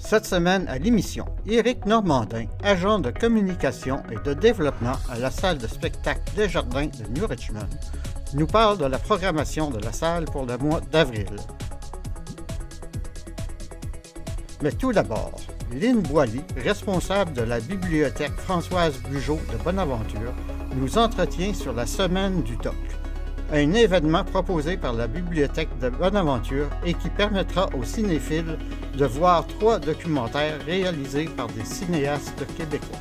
Cette semaine à l'émission, Éric Normandin, agent de communication et de développement à la salle de spectacle des Jardins de New Richmond, nous parle de la programmation de la salle pour le mois d'avril. Mais tout d'abord, Lynn Boily, responsable de la bibliothèque Françoise Bugeaud de Bonaventure, nous entretient sur la Semaine du Doc, un événement proposé par la bibliothèque de Bonaventure et qui permettra aux cinéphiles de voir 3 documentaires réalisés par des cinéastes québécois.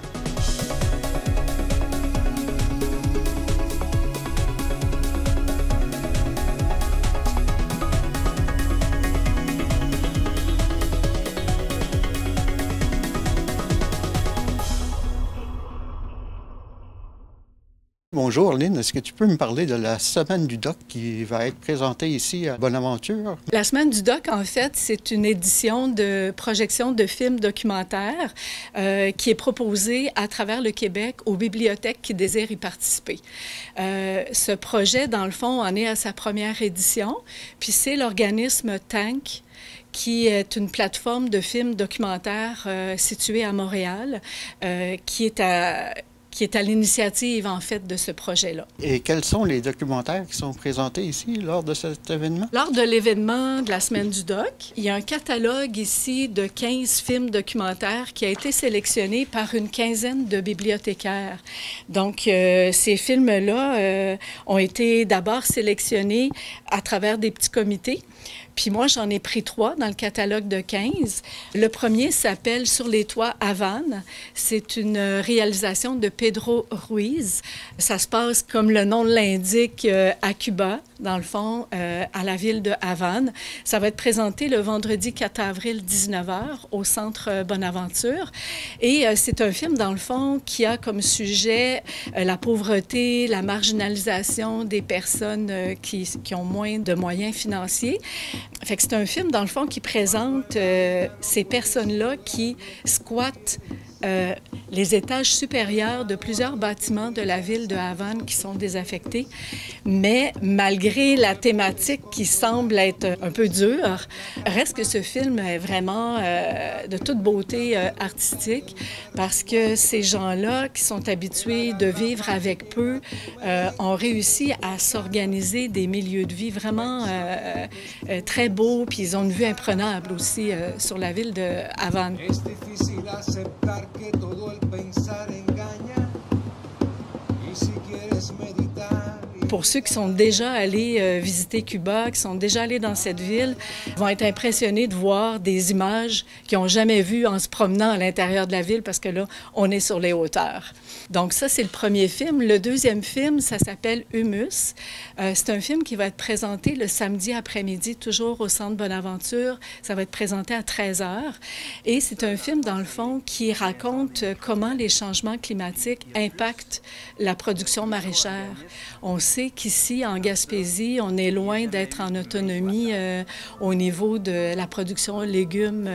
Bonjour Lynn, est-ce que tu peux me parler de la Semaine du Doc qui va être présentée ici à Bonaventure? La Semaine du Doc, en fait, c'est une édition de projection de films documentaires qui est proposée à travers le Québec aux bibliothèques qui désirent y participer. Ce projet, dans le fond, en est à sa première édition, puis c'est l'organisme Tank qui est une plateforme de films documentaires située à Montréal, qui est à l'initiative, en fait, de ce projet-là. Et quels sont les documentaires qui sont présentés ici lors de cet événement? Lors de l'événement de la Semaine du Doc, il y a un catalogue ici de 15 films documentaires qui a été sélectionné par une quinzaine de bibliothécaires. Donc, ces films-là ont été d'abord sélectionnés à travers des petits comités. Puis moi, j'en ai pris 3 dans le catalogue de 15. Le premier s'appelle « Sur les toits Havane ». C'est une réalisation de Pedro Ruiz. Ça se passe, comme le nom l'indique, à Cuba, dans le fond, à la ville de Havane. Ça va être présenté le vendredi 4 avril, 19h, au Centre Bonaventure. Et c'est un film, dans le fond, qui a comme sujet la pauvreté, la marginalisation des personnes qui ont moins de moyens financiers. Fait que c'est un film, dans le fond, qui présente ces personnes-là qui squattent les étages supérieurs de plusieurs bâtiments de la ville de Havane qui sont désaffectés. Mais malgré la thématique qui semble être un peu dure, reste que ce film est vraiment de toute beauté artistique parce que ces gens-là qui sont habitués de vivre avec peu ont réussi à s'organiser des milieux de vie vraiment très beaux, puis ils ont une vue imprenable aussi sur la ville de Havane. Pour ceux qui sont déjà allés visiter Cuba, qui sont déjà allés dans cette ville, vont être impressionnés de voir des images qu'ils n'ont jamais vues en se promenant à l'intérieur de la ville parce que là, on est sur les hauteurs. Donc ça, c'est le premier film. Le deuxième film, ça s'appelle Humus. C'est un film qui va être présenté le samedi après-midi, toujours au Centre Bonaventure. Ça va être présenté à 13h. Et c'est un film, dans le fond, qui raconte comment les changements climatiques impactent la production maraîchère. On sait qu'ici, en Gaspésie, on est loin d'être en autonomie au niveau de la production de légumes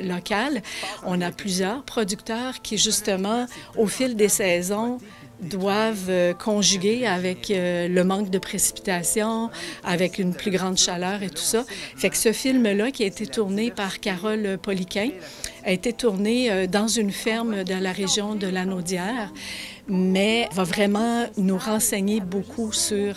locale. On a plusieurs producteurs qui, justement, au fil des saisons, doivent conjuguer avec le manque de précipitations, avec une plus grande chaleur et tout ça. Fait que ce film-là, qui a été tourné par Carole Poliquin, a été tourné dans une ferme de la région de Lanaudière, mais va vraiment nous renseigner beaucoup sur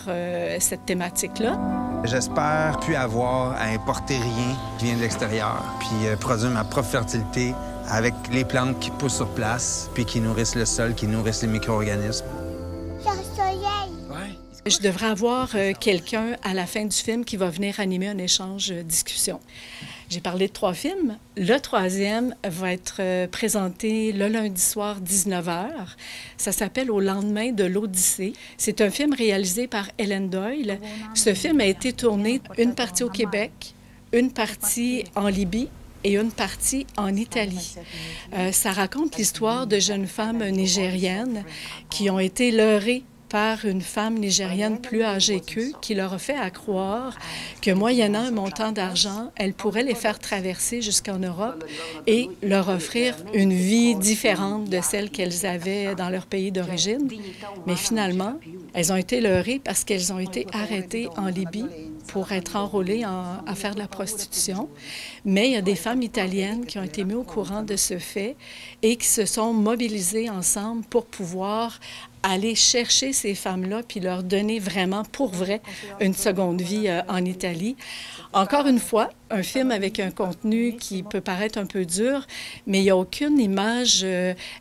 cette thématique-là. J'espère plus avoir à importer rien qui vient de l'extérieur, puis produire ma propre fertilité avec les plantes qui poussent sur place, puis qui nourrissent le sol, qui nourrissent les micro-organismes. Je devrais avoir quelqu'un à la fin du film qui va venir animer un échange discussion. J'ai parlé de 3 films. Le troisième va être présenté le lundi soir, 19h. Ça s'appelle « Au lendemain de l'Odyssée ». C'est un film réalisé par Ellen Doyle. Ce film a été tourné une partie au Québec, une partie en Libye et une partie en Italie. Ça raconte l'histoire de jeunes femmes nigériennes qui ont été leurrées par une femme nigérienne plus âgée qu'eux qui leur a fait croire que moyennant un montant d'argent, elle pourrait les faire traverser jusqu'en Europe et leur offrir une vie différente de celle qu'elles avaient dans leur pays d'origine. Mais finalement, elles ont été leurrées parce qu'elles ont été arrêtées en Libye pour être enrôlées à faire de la prostitution. Mais il y a des femmes italiennes qui ont été mises au courant de ce fait et qui se sont mobilisées ensemble pour pouvoir aller chercher ces femmes-là puis leur donner vraiment, pour vrai, une seconde vie en Italie. Encore une fois, un film avec un contenu qui peut paraître un peu dur, mais il n'y a aucune image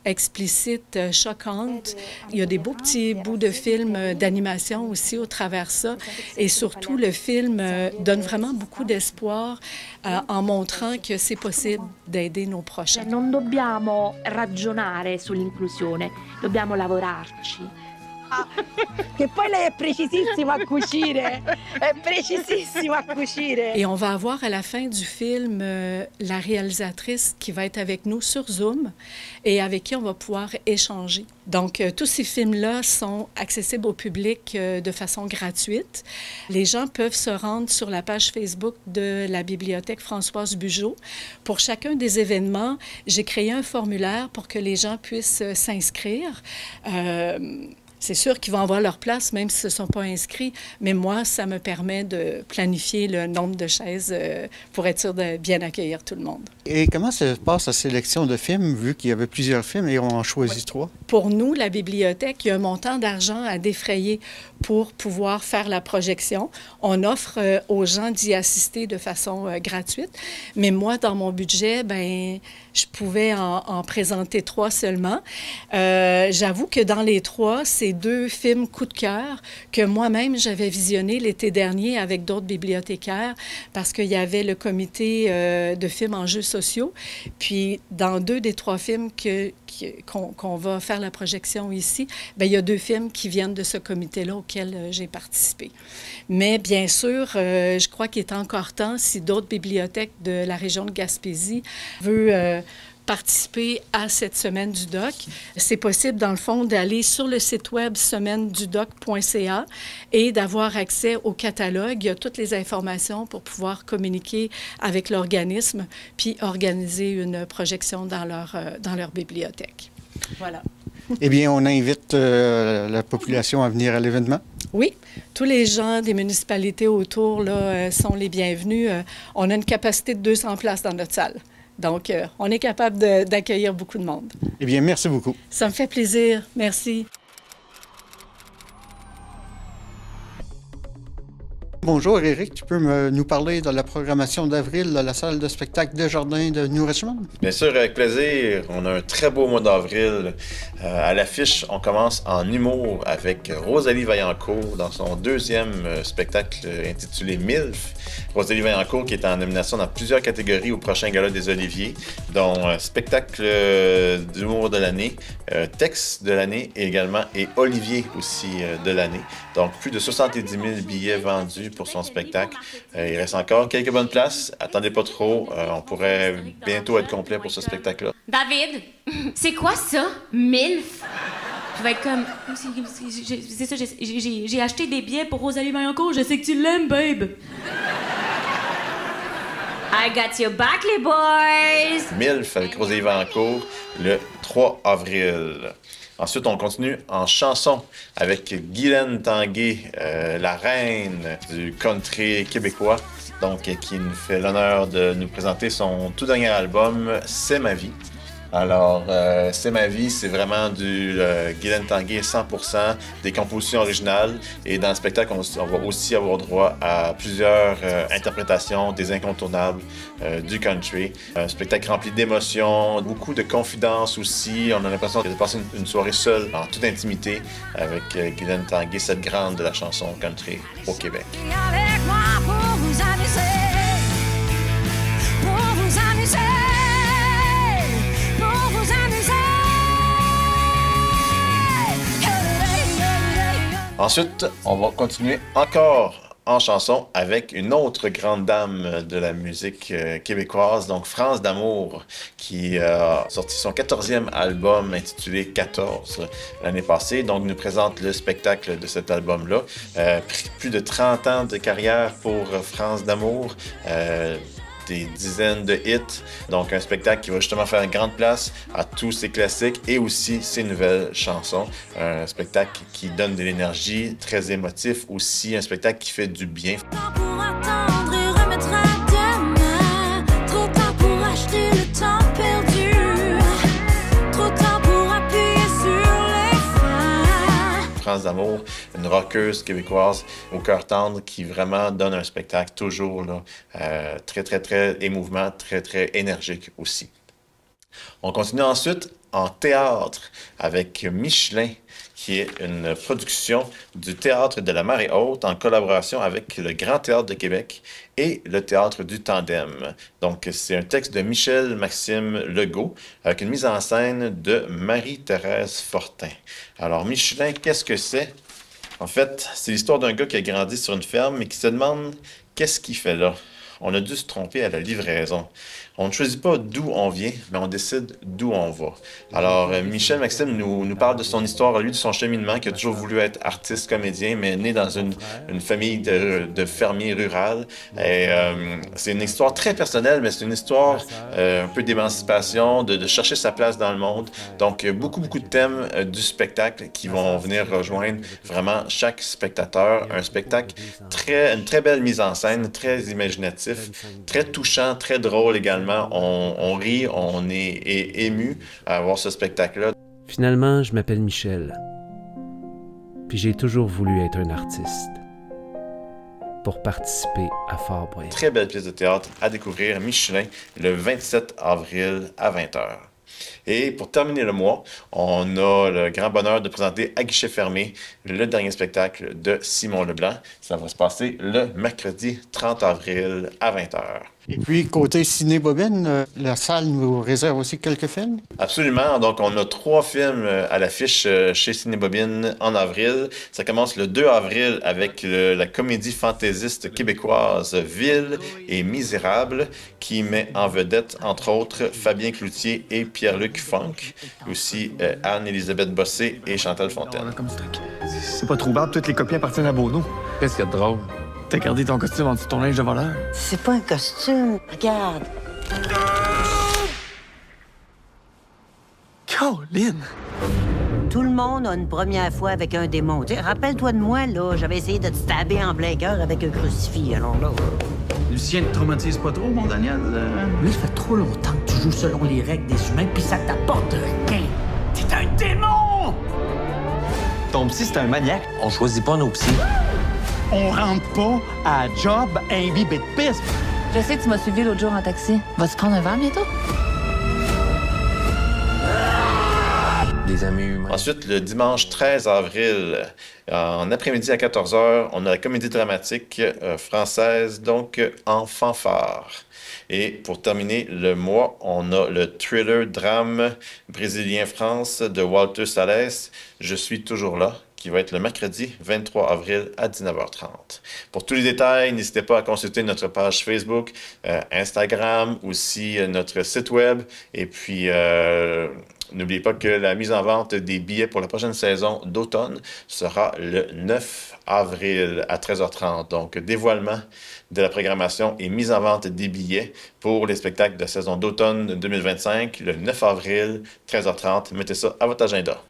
explicite, choquante. Il y a des beaux petits bouts de films d'animation aussi au travers ça. Et surtout, le film donne vraiment beaucoup d'espoir en montrant que c'est possible d'aider nos prochains. Non dobbiamo ragionare sull'inclusione, dobbiamo lavorarci. Che poi lei è precisissima a cucire, è precisissima a cucire. Et on va avoir à la fin du film la réalisatrice qui va être avec nous sur Zoom et avec qui on va pouvoir échanger. Donc, tous ces films-là sont accessibles au public de façon gratuite. Les gens peuvent se rendre sur la page Facebook de la Bibliothèque Françoise Bugeaud. Pour chacun des événements, j'ai créé un formulaire pour que les gens puissent s'inscrire. C'est sûr qu'ils vont avoir leur place, même s'ils ne se sont pas inscrits, mais moi, ça me permet de planifier le nombre de chaises pour être sûr de bien accueillir tout le monde. Et comment se passe la sélection de films, vu qu'il y avait plusieurs films et on en choisit 3? Pour nous, la bibliothèque, il y a un montant d'argent à défrayer pour pouvoir faire la projection. On offre aux gens d'y assister de façon gratuite, mais moi, dans mon budget, ben, je pouvais en présenter 3 seulement. J'avoue que dans les 3, c'est 2 films coup de cœur que moi-même, j'avais visionnés l'été dernier avec d'autres bibliothécaires parce qu'il y avait le comité de films enjeux sociaux. Puis, dans 2 des 3 films qu'on va faire la projection ici, bien, il y a 2 films qui viennent de ce comité-là auquel j'ai participé. Mais bien sûr, je crois qu'il est encore temps, si d'autres bibliothèques de la région de Gaspésie veulent participer à cette Semaine du Doc. C'est possible, dans le fond, d'aller sur le site web semainedudoc.ca et d'avoir accès au catalogue. Il y a toutes les informations pour pouvoir communiquer avec l'organisme puis organiser une projection dans leur bibliothèque. Voilà. Eh bien, on invite la population à venir à l'événement. Oui, tous les gens des municipalités autour là, sont les bienvenus. On a une capacité de 200 places dans notre salle. Donc, on est capable d'accueillir beaucoup de monde. Eh bien, merci beaucoup. Ça me fait plaisir. Merci. Bonjour, Éric. Tu peux nous parler de la programmation d'avril de la salle de spectacle Desjardins de New Richmond? Bien sûr, avec plaisir. On a un très beau mois d'avril. À l'affiche, on commence en humour avec Rosalie Vaillancourt dans son 2e spectacle intitulé MILF. Rosalie Vaillancourt qui est en nomination dans plusieurs catégories au prochain Gala des Oliviers, dont spectacle d'humour de l'année, texte de l'année et Olivier aussi de l'année. Donc, plus de 70 000 billets vendus pour son spectacle. Il reste encore quelques bonnes places. Attendez pas trop. On pourrait bientôt être complet pour ce spectacle-là. David, c'est quoi ça, MILF? Je vais être comme... C'est ça, j'ai acheté des billets pour Rosalie Vaillancourt. Je sais que tu l'aimes, babe. I got your back, les boys! MILF avec Rosalie Vaillancourt le 3 avril. Ensuite, on continue en chanson avec Guylaine Tanguay, la reine du country québécois, donc qui nous fait l'honneur de nous présenter son tout dernier album, C'est ma vie. Alors, C'est ma vie, c'est vraiment du Guylaine Tanguay 100%, des compositions originales. Et dans le spectacle, on va aussi avoir droit à plusieurs interprétations des incontournables du country. Un spectacle rempli d'émotions, beaucoup de confidences aussi. On a l'impression de passer une soirée seule, en toute intimité, avec Guylaine Tanguay, cette grande de la chanson country au Québec. Avec moi pour vous amuser, pour vous amuser. Ensuite, on va continuer encore en chanson avec une autre grande dame de la musique québécoise, donc France d'Amour, qui a sorti son 14e album intitulé 14 l'année passée, donc nous présente le spectacle de cet album-là. Plus de 30 ans de carrière pour France d'Amour. des dizaines de hits. Donc, un spectacle qui va justement faire une grande place à tous ses classiques et aussi ses nouvelles chansons. Un spectacle qui donne de l'énergie, très émotif, aussi un spectacle qui fait du bien. Pour attendre et remettre à demain. Trop tard pour acheter le temps perdu. Trop tard pour appuyer sur les freins. France d'amour, une rockeuse québécoise au cœur tendre qui vraiment donne un spectacle toujours là, très émouvant, très énergique aussi. On continue ensuite en théâtre avec Michelin, qui est une production du Théâtre de la Marée Haute en collaboration avec le Grand Théâtre de Québec et le Théâtre du Tandem. Donc, c'est un texte de Michel-Maxime Legault avec une mise en scène de Marie-Thérèse Fortin. Alors, Michelin, qu'est-ce que c'est? En fait, c'est l'histoire d'un gars qui a grandi sur une ferme et qui se demande qu'est-ce qu'il fait là. On a dû se tromper à la livraison. On ne choisit pas d'où on vient, mais on décide d'où on va. Alors, Michel-Maxime nous parle de son histoire, lui, de son cheminement, qui a toujours voulu être artiste, comédien, mais né dans une famille de fermiers ruraux. Et c'est une histoire très personnelle, mais c'est une histoire un peu d'émancipation, de chercher sa place dans le monde. Donc, beaucoup de thèmes du spectacle qui vont venir rejoindre vraiment chaque spectateur. Un spectacle une très belle mise en scène, très imaginatif, très touchant, très drôle également. On rit, on est ému à voir ce spectacle-là. Finalement, je m'appelle Michel. Puis j'ai toujours voulu être un artiste pour participer à Fort Boyard. Très belle pièce de théâtre à découvrir, Michelin, le 27 avril à 20h. Et pour terminer le mois, on a le grand bonheur de présenter à guichet fermé le dernier spectacle de Simon Leblanc. Ça va se passer le mercredi 30 avril à 20h. Et puis, côté Ciné-Bobine, la salle nous réserve aussi quelques films? Absolument. Donc, on a 3 films à l'affiche chez Ciné-Bobine en avril. Ça commence le 2 avril avec la comédie fantaisiste québécoise Ville et Misérable, qui met en vedette, entre autres, Fabien Cloutier et Pierre-Luc Funk, aussi Anne-Élisabeth Bossé et Chantal Fontaine. C'est pas trouvable, toutes les copies appartiennent à Bono. Qu'est-ce qu'il y a de drôle? T'as gardé ton costume en dessous de ton linge de voleur? C'est pas un costume. Regarde. Colin! Tout le monde a une première fois avec un démon. Rappelle-toi de moi, là. J'avais essayé de te stabber en plein cœur avec un crucifix. Alors là... Lucien te traumatise pas trop, mon Daniel? Lui, ça fait trop longtemps que tu joues selon les règles des humains, puis ça t'apporte rien. T'es un démon! Ton psy, c'est un maniaque. On choisit pas nos psys. On rentre pas à job imbibé de pisse. Je sais que tu m'as suivi l'autre jour en taxi. Vas-tu prendre un verre bientôt? Des amis humains. Ensuite, le dimanche 13 avril, en après-midi à 14h, on a la comédie dramatique française, donc en fanfare. Et pour terminer le mois, on a le thriller drame brésilien-France de Walter Salles, Je suis toujours là, qui va être le mercredi 23 avril à 19h30. Pour tous les détails, n'hésitez pas à consulter notre page Facebook, Instagram, aussi notre site web. Et puis, n'oubliez pas que la mise en vente des billets pour la prochaine saison d'automne sera le 9 avril à 13h30. Donc, dévoilement de la programmation et mise en vente des billets pour les spectacles de saison d'automne 2025, le 9 avril, 13h30. Mettez ça à votre agenda.